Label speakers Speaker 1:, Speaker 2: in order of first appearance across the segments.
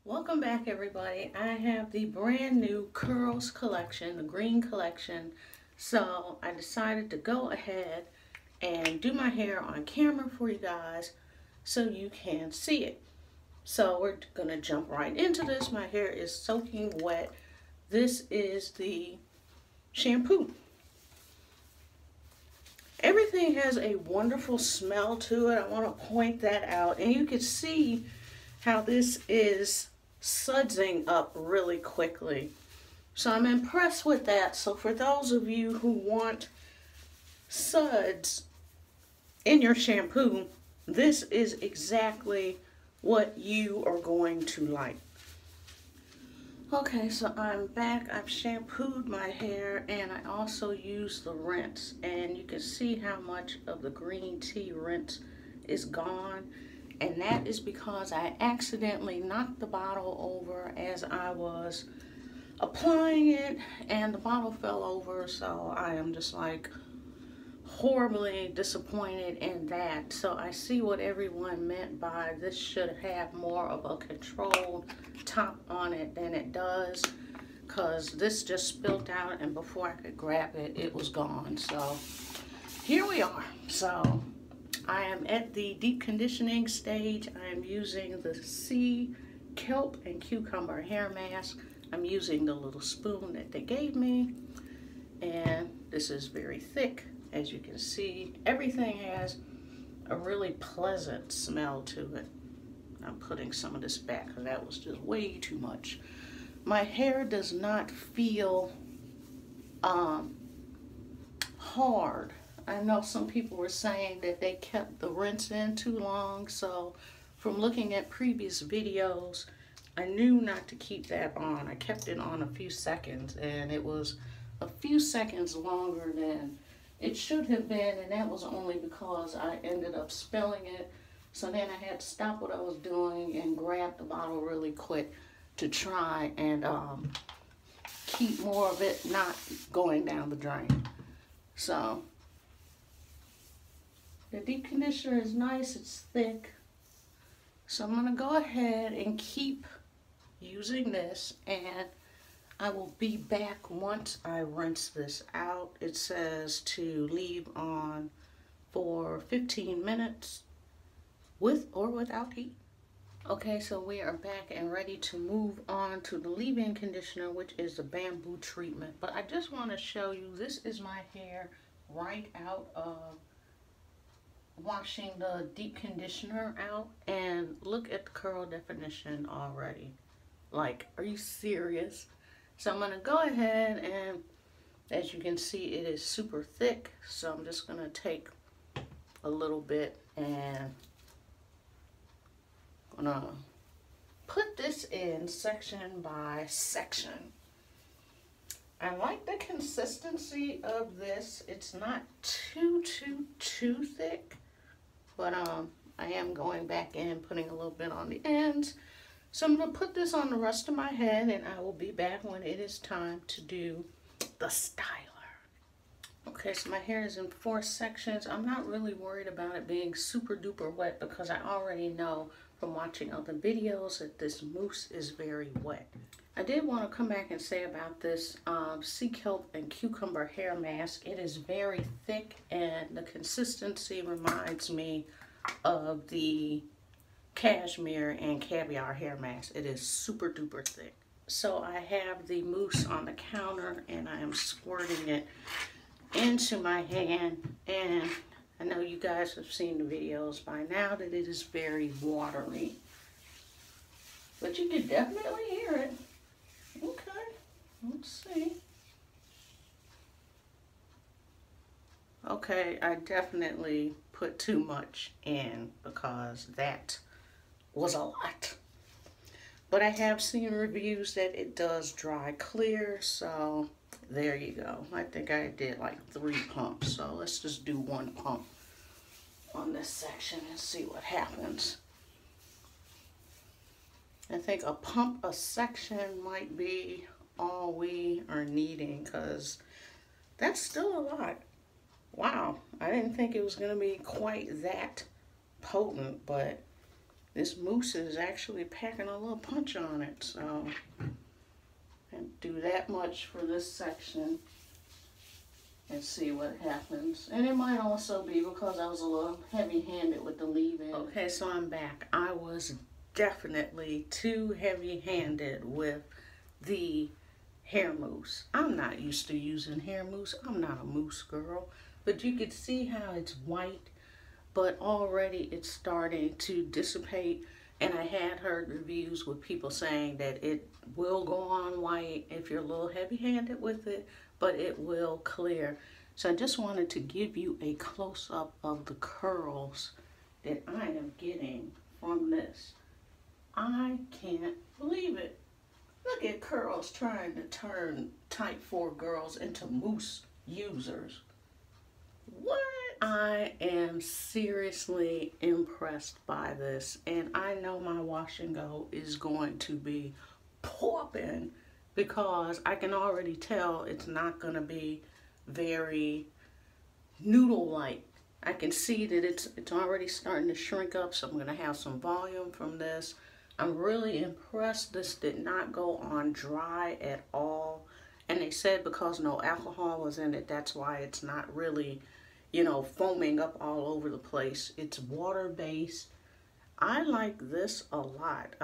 Speaker 1: Welcome back, everybody. I have the brand new curls collection, the green collection. So I decided to go ahead and do my hair on camera for you guys so you can see it. So we're gonna jump right into this. My hair is soaking wet. This is the shampoo. Everything has a wonderful smell to it. I want to point that out. And you can see how this is sudsing up really quickly. So I'm impressed with that. So for those of you who want suds in your shampoo, this is exactly what you are going to like. Okay, so I'm back. I've shampooed my hair and I also used the rinse. And you can see how much of the green tea rinse is gone. And that is because I accidentally knocked the bottle over as I was applying it and the bottle fell over. So I am just like horribly disappointed in that. So I see what everyone meant by this should have more of a controlled top on it than it does, because this just spilled out and before I could grab it, it was gone. So here we are. So I am at the deep conditioning stage. I am using the sea kelp and cucumber hair mask. I'm using the little spoon that they gave me, and this is very thick. As you can see, everything has a really pleasant smell to it. I'm putting some of this back because that was just way too much. My hair does not feel hard. I know some people were saying that they kept the rinse in too long, so from looking at previous videos, I knew not to keep that on. I kept it on a few seconds, and it was a few seconds longer than it should have been, and that was only because I ended up spilling it. So then I had to stop what I was doing and grab the bottle really quick to try and keep more of it not going down the drain. So the deep conditioner is nice, it's thick. So I'm gonna go ahead and keep using this, and I will be back once I rinse this out. It says to leave on for 15 minutes with or without heat. Okay, so we are back and ready to move on to the leave-in conditioner, which is the bamboo treatment. But I just want to show you, this is my hair right out of washing the deep conditioner out, and look at the curl definition already. Like, are you serious? So I'm going to go ahead, and as you can see, it is super thick. So I'm just going to take a little bit and I'm going to put this in section by section. I like the consistency of this. It's not too thick, but I am going back in, putting a little bit on the ends. So I'm going to put this on the rest of my head, and I will be back when it is time to do the styler. Okay, so my hair is in 4 sections. I'm not really worried about it being super duper wet because I already know from watching other videos that this mousse is very wet. I did want to come back and say about this sea kelp and cucumber hair mask. It is very thick, and the consistency reminds me of the cashmere and caviar hair mask. It is super duper thick. So I have the mousse on the counter and I am squirting it into my hand, and I know you guys have seen the videos by now that it is very watery, but you can definitely hear it. Okay, let's see. Okay, I definitely put too much in because that was a lot. But I have seen reviews that it does dry clear, so there you go. I think I did like 3 pumps, so let's just do 1 pump on this section and see what happens. I think a pump a section might be all we are needing, because that's still a lot. Wow, I didn't think it was going to be quite that potent, but this mousse is actually packing a little punch on it. So and do that much for this section and see what happens. And it might also be because I was a little heavy-handed with the leave-in. Okay, so I'm back. I was definitely too heavy-handed with the hair mousse. I'm not used to using hair mousse. I'm not a mousse girl. But you can see how it's white, but already it's starting to dissipate. And I had heard reviews with people saying that it will go on white if you're a little heavy-handed with it, but it will clear. So I just wanted to give you a close-up of the curls that I am getting from this. I can't believe it. Look at curls trying to turn type 4 girls into mousse users. What? I am seriously impressed by this, and I know my wash and go is going to be popping because I can already tell it's not going to be very noodle-like. I can see that it's already starting to shrink up, so I'm going to have some volume from this. I'm really impressed. This did not go on dry at all, and they said because no alcohol was in it, that's why it's not really, you know, foaming up all over the place. It's water-based. I like this a lot.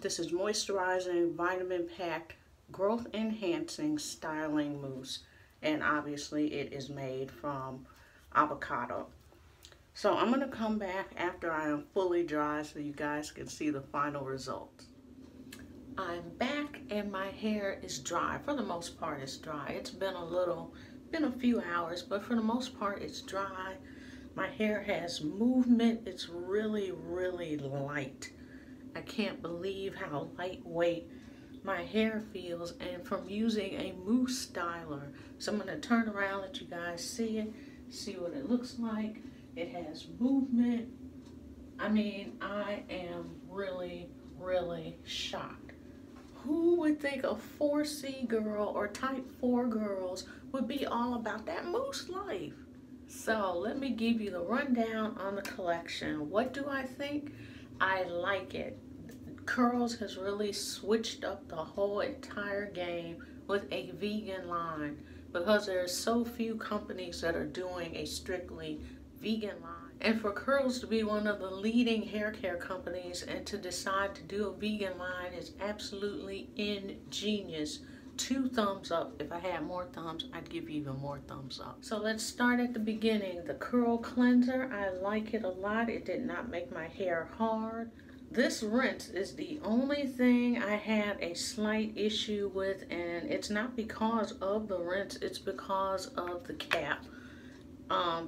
Speaker 1: This is moisturizing, vitamin-packed, growth-enhancing styling mousse. And obviously it is made from avocado. So I'm going to come back after I am fully dry so you guys can see the final results. I'm back and my hair is dry. For the most part, it's dry. It's been a few hours, but for the most part, it's dry. My hair has movement. It's really, really light. I can't believe how lightweight my hair feels, and from using a mousse styler. So I'm going to turn around, let you guys see it, see what it looks like. It has movement. I mean, I am really, really shocked. Who would think a 4C girl or type 4 girls would be all about that mousse life? So let me give you the rundown on the collection. What do I think? I like it. Curls has really switched up the whole entire game with a vegan line because there are so few companies that are doing a strictly vegan line. And for Curls to be one of the leading hair care companies and to decide to do a vegan line is absolutely ingenious. 2 thumbs up. If I had more thumbs, I'd give you even more thumbs up. So let's start at the beginning. The curl cleanser, I like it a lot. It did not make my hair hard. This rinse is the only thing I had a slight issue with, and it's not because of the rinse, it's because of the cap.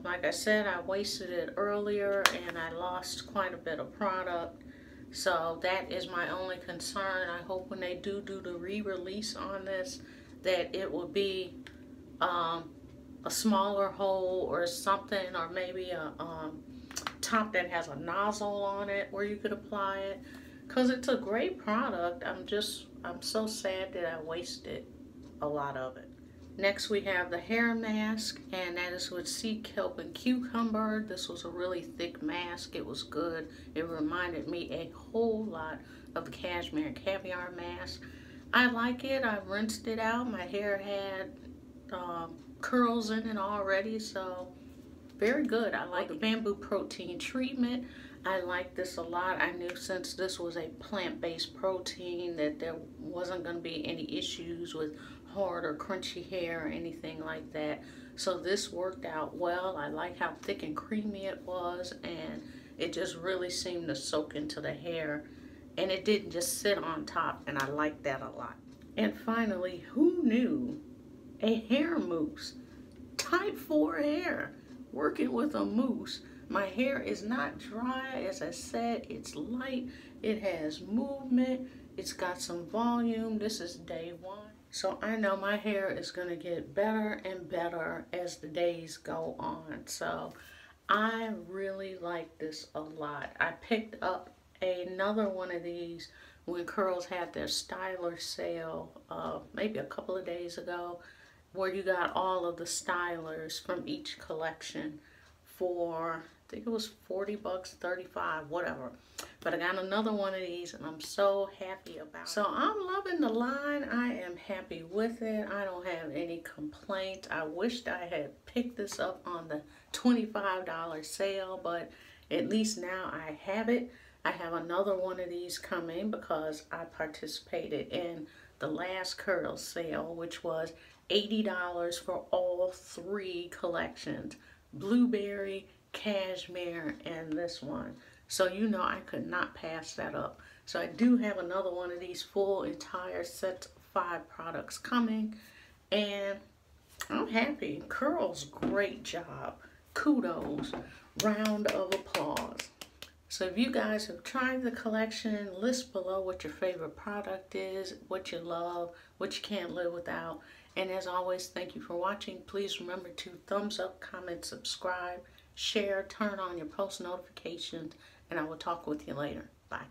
Speaker 1: Like I said, I wasted it earlier and I lost quite a bit of product. So that is my only concern. I hope when they do the re-release on this that it will be a smaller hole or something, or maybe a top that has a nozzle on it where you could apply it, because it's a great product. I'm so sad that I wasted a lot of it. Next we have the hair mask, and that is with sea kelp and cucumber. This was a really thick mask. It was good. It reminded me a whole lot of the cashmere and caviar mask. I like it. I rinsed it out. My hair had curls in it already, so very good. I like the bamboo protein treatment. I like this a lot. I knew since this was a plant-based protein that there wasn't going to be any issues with hard or crunchy hair or anything like that. So this worked out well. I like how thick and creamy it was, and it just really seemed to soak into the hair, and it didn't just sit on top, and I like that a lot. And finally, who knew a hair mousse? Type 4 hair. Working with a mousse. My hair is not dry. As I said, it's light. It has movement. It's got some volume. This is day 1. So I know my hair is going to get better and better as the days go on. So I really like this a lot. I picked up another one of these when Curls had their styler sale maybe a couple of days ago, where you got all of the stylers from each collection for, I think it was 40 bucks, 35, whatever. But I got another one of these and I'm so happy about it. So I'm loving the line. I am happy with it. I don't have any complaints. I wished I had picked this up on the $25 sale, but at least now I have it. I have another one of these coming because I participated in the last curl sale, which was $80 for all 3 collections. Blueberry, cashmere, and this one. So you know I could not pass that up. So I do have another one of these full entire set of 5 products coming. And I'm happy. Curls, great job. Kudos. Round of applause. So if you guys have tried the collection, list below what your favorite product is, what you love, what you can't live without. And as always, thank you for watching. Please remember to thumbs up, comment, subscribe, share, turn on your post notifications, and I will talk with you later. Bye.